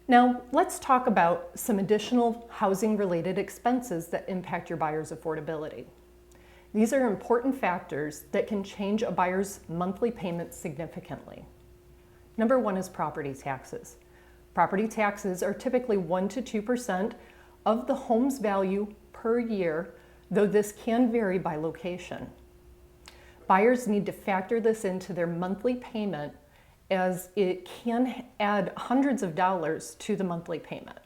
Now, let's talk about some additional housing-related expenses that impact your buyer's affordability. These are important factors that can change a buyer's monthly payment significantly. Number one is property taxes. Property taxes are typically 1 to 2% of the home's value per year, though this can vary by location. Buyers need to factor this into their monthly payment as it can add hundreds of dollars to the monthly payment.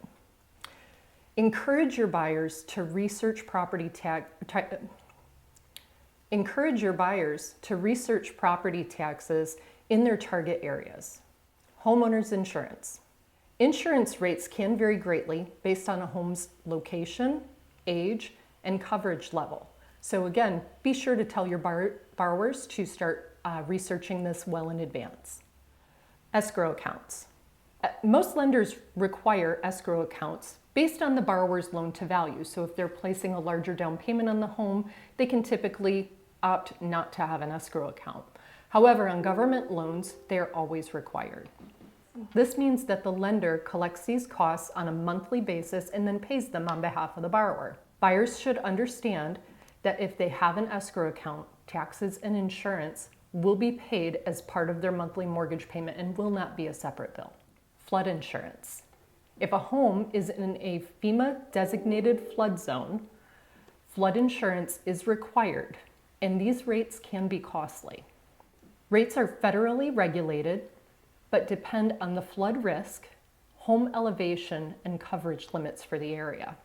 Encourage your buyers to research property taxes in their target areas. Homeowners insurance. Insurance rates can vary greatly based on a home's location, age, and coverage level. So again, be sure to tell your borrowers to start researching this well in advance. Escrow accounts. Most lenders require escrow accounts based on the borrower's loan to value. So if they're placing a larger down payment on the home, they can typically opt not to have an escrow account. However, on government loans, they are always required. This means that the lender collects these costs on a monthly basis and then pays them on behalf of the borrower. Buyers should understand that if they have an escrow account, taxes and insurance will be paid as part of their monthly mortgage payment and will not be a separate bill. Flood insurance. If a home is in a FEMA designated flood zone, flood insurance is required, and these rates can be costly. Rates are federally regulated, but depend on the flood risk, home elevation, and coverage limits for the area.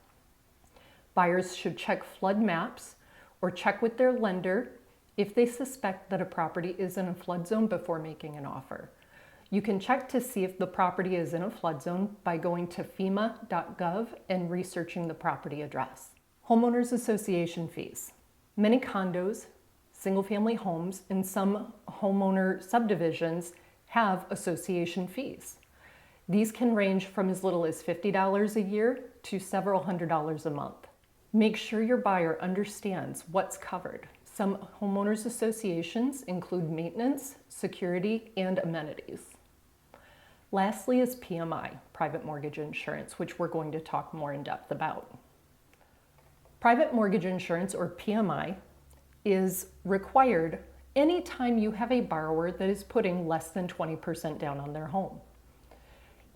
Buyers should check flood maps or check with their lender if they suspect that a property is in a flood zone before making an offer. You can check to see if the property is in a flood zone by going to FEMA.gov and researching the property address. Homeowners association fees. Many condos, single-family homes, and some homeowner subdivisions have association fees. These can range from as little as $50 a year to several $100s a month. Make sure your buyer understands what's covered. Some homeowners associations include maintenance, security, and amenities. Lastly is PMI, private mortgage insurance, which we're going to talk more in depth about. Private mortgage insurance, or PMI, is required anytime you have a borrower that is putting less than 20% down on their home.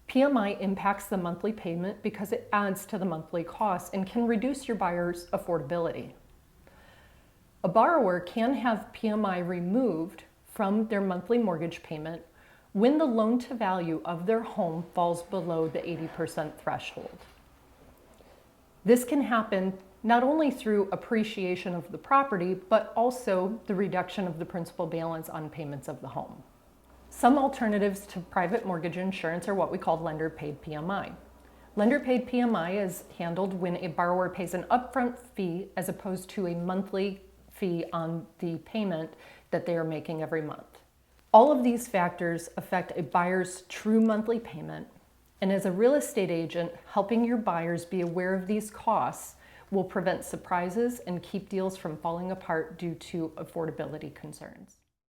PMI impacts the monthly payment because it adds to the monthly cost and can reduce your buyer's affordability. A borrower can have PMI removed from their monthly mortgage payment when the loan to value of their home falls below the 80% threshold. This can happen not only through appreciation of the property, but also the reduction of the principal balance on payments of the home. Some alternatives to private mortgage insurance are what we call lender-paid PMI. Lender-paid PMI is handled when a borrower pays an upfront fee as opposed to a monthly fee on the payment that they are making every month. All of these factors affect a buyer's true monthly payment, and as a real estate agent, helping your buyers be aware of these costs will prevent surprises and keep deals from falling apart due to affordability concerns.